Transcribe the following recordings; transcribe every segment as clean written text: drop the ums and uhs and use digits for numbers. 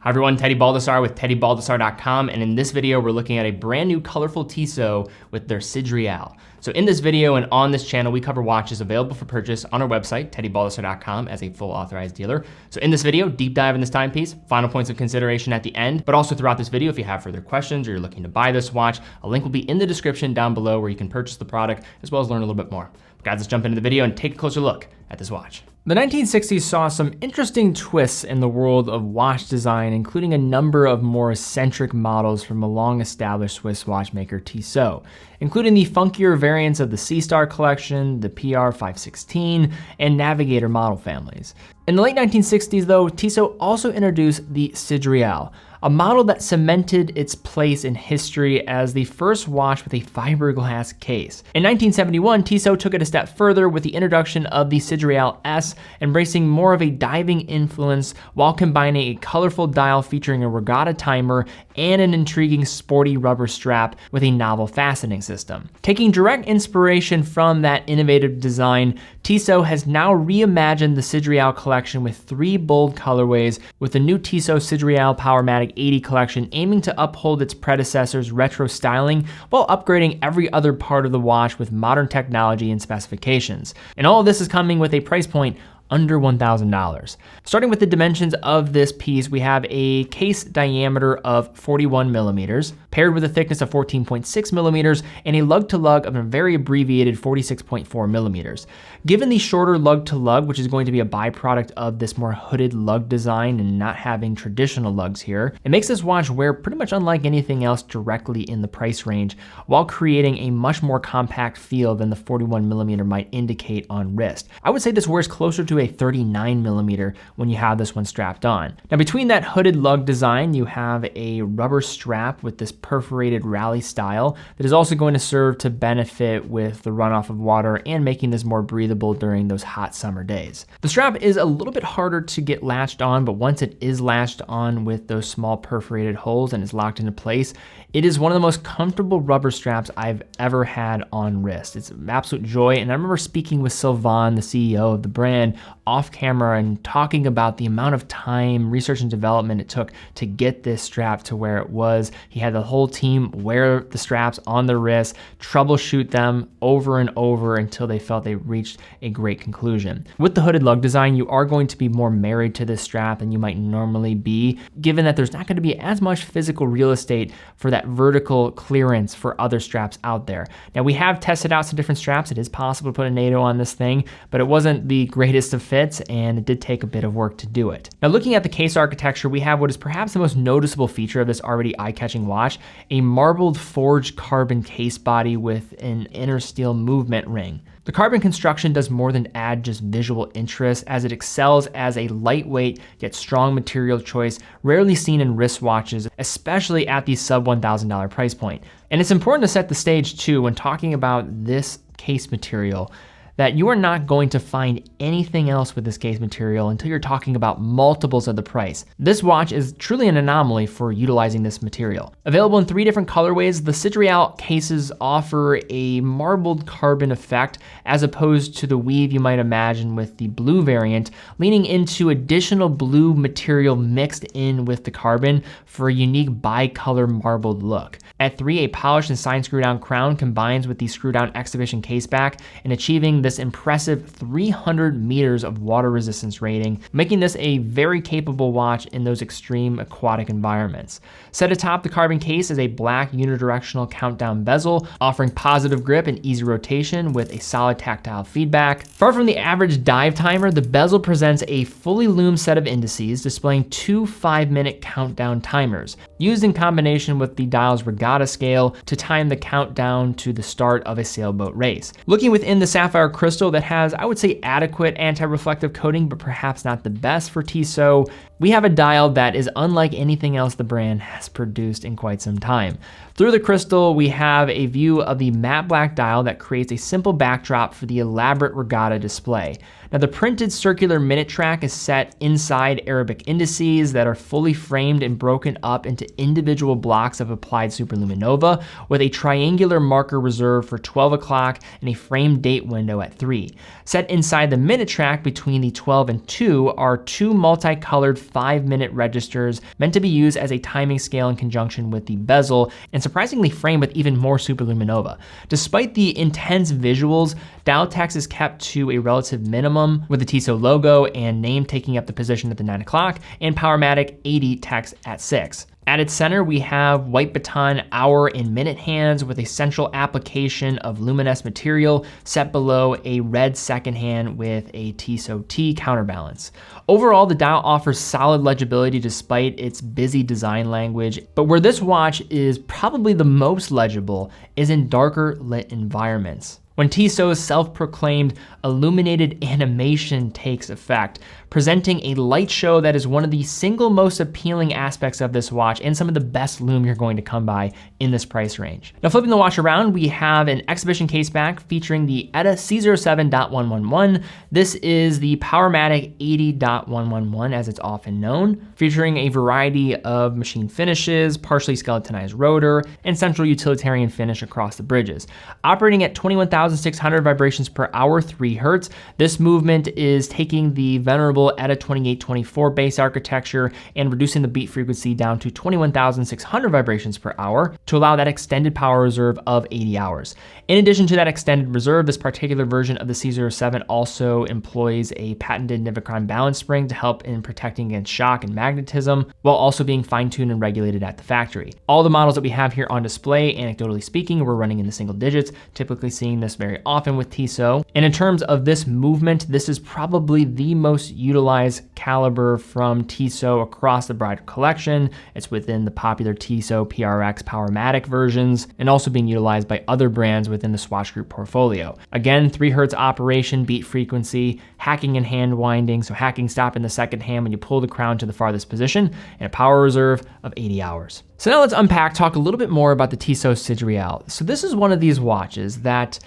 Hi everyone, Teddy Baldassarre with TeddyBaldassarre.com, and in this video we're looking at a brand new colorful Tissot with their Sideral. So in this video and on this channel we cover watches available for purchase on our website, TeddyBaldassarre.com, as a full authorized dealer. So in this video, deep dive in this timepiece, final points of consideration at the end, but also throughout this video if you have further questions or you're looking to buy this watch, a link will be in the description down below where you can purchase the product as well as learn a little bit more. Guys, let's jump into the video and take a closer look at this watch. The 1960s saw some interesting twists in the world of watch design, including a number of more eccentric models from a long-established Swiss watchmaker Tissot, including the funkier variants of the C-Star collection, the PR 516, and Navigator model families. In the late 1960s, though, Tissot also introduced the Sideral, a model that cemented its place in history as the first watch with a fiberglass case. In 1971, Tissot took it a step further with the introduction of the Sideral S, embracing more of a diving influence while combining a colorful dial featuring a regatta timer and an intriguing sporty rubber strap with a novel fastening system. Taking direct inspiration from that innovative design, Tissot has now reimagined the Sideral collection with 3 bold colorways, with the new Tissot Sideral Powermatic 80 collection aiming to uphold its predecessor's retro styling while upgrading every other part of the watch with modern technology and specifications. And all of this is coming with a price point under $1,000. Starting with the dimensions of this piece, we have a case diameter of 41 millimeters, paired with a thickness of 14.6 millimeters and a lug-to-lug of a very abbreviated 46.4 millimeters. Given the shorter lug-to-lug, which is going to be a byproduct of this more hooded lug design and not having traditional lugs here, it makes this watch wear pretty much unlike anything else directly in the price range, while creating a much more compact feel than the 41 millimeter might indicate on wrist. I would say this wears closer to a 39 millimeter when you have this one strapped on. Now between that hooded lug design, you have a rubber strap with this perforated rally style that is also going to serve to benefit with the runoff of water and making this more breathable during those hot summer days. The strap is a little bit harder to get latched on, but once it is latched on with those small perforated holes and is locked into place, it is one of the most comfortable rubber straps I've ever had on wrist. It's an absolute joy, and I remember speaking with Sylvain, the CEO of the brand, off camera and talking about the amount of time, research and development it took to get this strap to where it was. He had the whole team wear the straps on their wrists, troubleshoot them over and over until they felt they reached a great conclusion. With the hooded lug design, you are going to be more married to this strap than you might normally be, given that there's not going to be as much physical real estate for that vertical clearance for other straps out there. Now we have tested out some different straps. It is possible to put a NATO on this thing, but it wasn't the greatest of fits and it did take a bit of work to do it. Now looking at the case architecture, we have what is perhaps the most noticeable feature of this already eye-catching watch, a marbled forged carbon case body with an inner steel movement ring. The carbon construction does more than add just visual interest, as it excels as a lightweight yet strong material choice rarely seen in wristwatches, especially at the sub $1,000 price point. And it's important to set the stage too when talking about this case material, that you are not going to find anything else with this case material until you're talking about multiples of the price. This watch is truly an anomaly for utilizing this material. Available in 3 different colorways, the Sideral cases offer a marbled carbon effect as opposed to the weave you might imagine with the blue variant, leaning into additional blue material mixed in with the carbon for a unique bicolor marbled look. At 3, a polished and signed screw down crown combines with the screw down exhibition case back and achieving this impressive 300 meters of water resistance rating, making this a very capable watch in those extreme aquatic environments. Set atop the carbon case is a black unidirectional countdown bezel, offering positive grip and easy rotation with a solid tactile feedback. Far from the average dive timer, the bezel presents a fully Loom set of indices displaying 2 5-minute countdown timers, used in combination with the dial's regatta scale to time the countdown to the start of a sailboat race. Looking within the sapphire crystal that has, I would say, adequate anti-reflective coating, but perhaps not the best for Tissot, we have a dial that is unlike anything else the brand has produced in quite some time. Through the crystal, we have a view of the matte black dial that creates a simple backdrop for the elaborate regatta display. Now, the printed circular minute track is set inside Arabic indices that are fully framed and broken up into individual blocks of applied superluminova, with a triangular marker reserved for 12 o'clock and a framed date window at 3. Set inside the minute track between the 12 and 2 are two multicolored 5-minute registers meant to be used as a timing scale in conjunction with the bezel, and surprisingly framed with even more superluminova. Despite the intense visuals, dial text is kept to a relative minimum, with the Tissot logo and name taking up the position at the 9 o'clock and Powermatic 80 text at 6. At its center, we have white baton hour and minute hands with a central application of luminous material set below a red second hand with a Tissot T counterbalance. Overall, the dial offers solid legibility despite its busy design language, but where this watch is probably the most legible is in darker lit environments. When Tissot's self-proclaimed illuminated animation takes effect, presenting a light show that is one of the single most appealing aspects of this watch and some of the best Loom you're going to come by in this price range. Now, flipping the watch around, we have an exhibition case back featuring the ETA C07.111. This is the Powermatic 80.111 as it's often known, featuring a variety of machine finishes, partially skeletonized rotor, and central utilitarian finish across the bridges. Operating at 21,600 vibrations per hour, 3 Hertz, this movement is taking the venerable ETA 2824 base architecture and reducing the beat frequency down to 21,600 vibrations per hour to allow that extended power reserve of 80 hours. In addition to that extended reserve, this particular version of the C07 also employs a patented Nivacron balance spring to help in protecting against shock and magnetism, while also being fine-tuned and regulated at the factory. All the models that we have here on display, anecdotally speaking, we're running in the single digits, typically seeing this very often with Tissot. And in terms of this movement, this is probably the most utilized caliber from Tissot across the bridal collection. It's within the popular Tissot PRX Powermatic versions and also being utilized by other brands within the Swatch Group portfolio. Again, 3 Hertz operation, beat frequency, hacking and hand winding, so hacking stop in the second hand when you pull the crown to the farthest position, and a power reserve of 80 hours. So now let's talk a little bit more about the Tissot Sideral. So this is one of these watches that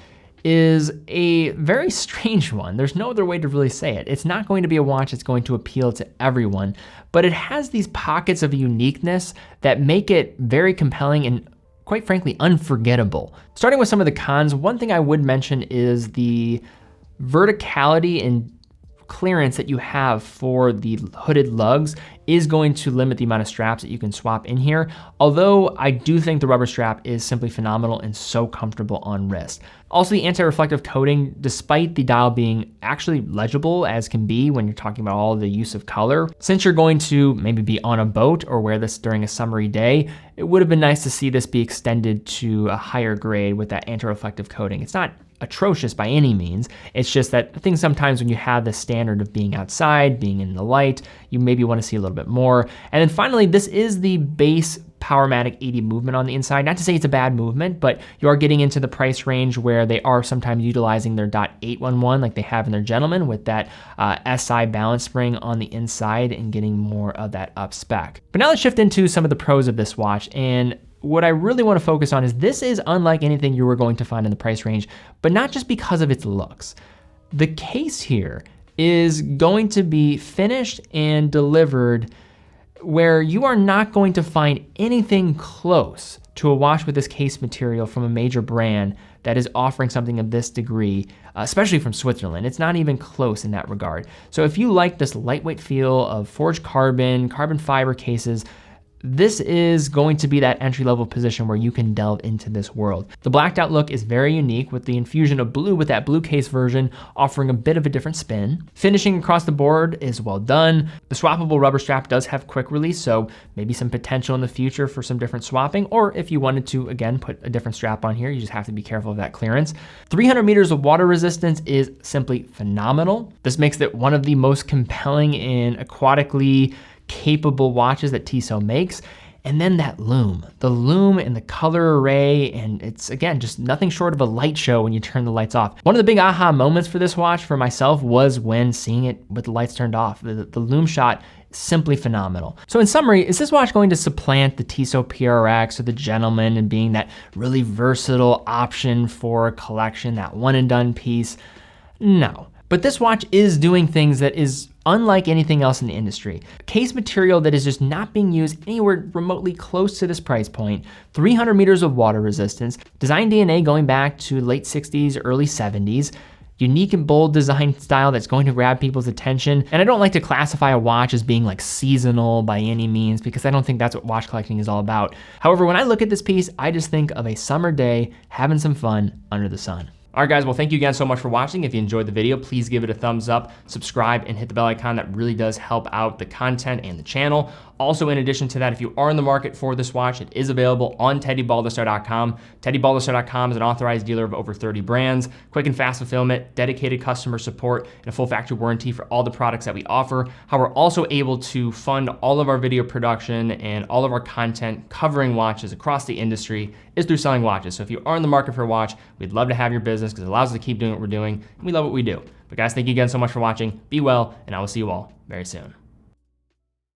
is a very strange one. There's no other way to really say it. It's not going to be a watch that's going to appeal to everyone, but it has these pockets of uniqueness that make it very compelling and, quite frankly, unforgettable. Starting with some of the cons, one thing I would mention is the verticality and clearance that you have for the hooded lugs is going to limit the amount of straps that you can swap in here. Although I do think the rubber strap is simply phenomenal and so comfortable on wrist. Also, the anti-reflective coating, despite the dial being actually legible as can be when you're talking about all the use of color, since you're going to maybe be on a boat or wear this during a summery day, it would have been nice to see this be extended to a higher grade with that anti-reflective coating. It's not atrocious by any means. It's just that I think sometimes when you have the standard of being outside, being in the light, you maybe want to see a little bit more. And then finally, this is the base Powermatic 80 movement on the inside. Not to say it's a bad movement, but you are getting into the price range where they are sometimes utilizing their .811 like they have in their Gentleman with that SI balance spring on the inside and getting more of that up spec. But now let's shift into some of the pros of this watch. And what I really want to focus on is this is unlike anything you were going to find in the price range, but not just because of its looks. The case here is going to be finished and delivered where you are not going to find anything close to a watch with this case material from a major brand that is offering something of this degree, especially from Switzerland. It's not even close in that regard. So if you like this lightweight feel of forged carbon fiber cases, this is going to be that entry-level position where you can delve into this world. The blacked out look is very unique with the infusion of blue with that blue case version offering a bit of a different spin. Finishing across the board is well done. The swappable rubber strap does have quick release, so maybe some potential in the future for some different swapping, or if you wanted to, again, put a different strap on here, you just have to be careful of that clearance. 300 meters of water resistance is simply phenomenal. This makes it one of the most compelling and aquatically capable watches that Tissot makes. And then that Loom, the Loom and the color array, and it's again, just nothing short of a light show when you turn the lights off. One of the big aha moments for this watch for myself was when seeing it with the lights turned off. The Loom shot simply phenomenal. So in summary, is this watch going to supplant the Tissot PRX or the Gentleman and being that really versatile option for a collection, that one and done piece? No. But this watch is doing things that is unlike anything else in the industry. Case material that is just not being used anywhere remotely close to this price point, 300 meters of water resistance, design DNA going back to late 60s, early 70s, unique and bold design style that's going to grab people's attention. And I don't like to classify a watch as being like seasonal by any means, because I don't think that's what watch collecting is all about. However, when I look at this piece, I just think of a summer day having some fun under the sun. All right, guys, well, thank you again so much for watching. If you enjoyed the video, please give it a thumbs up, subscribe, and hit the bell icon. That really does help out the content and the channel. Also, in addition to that, if you are in the market for this watch, it is available on TeddyBaldassarre.com. TeddyBaldassarre.com is an authorized dealer of over 30 brands, quick and fast fulfillment, dedicated customer support, and a full factory warranty for all the products that we offer. How we're also able to fund all of our video production and all of our content covering watches across the industry is through selling watches. So if you are in the market for a watch, we'd love to have your business because it allows us to keep doing what we're doing, and we love what we do. But guys, thank you again so much for watching. Be well, and I will see you all very soon.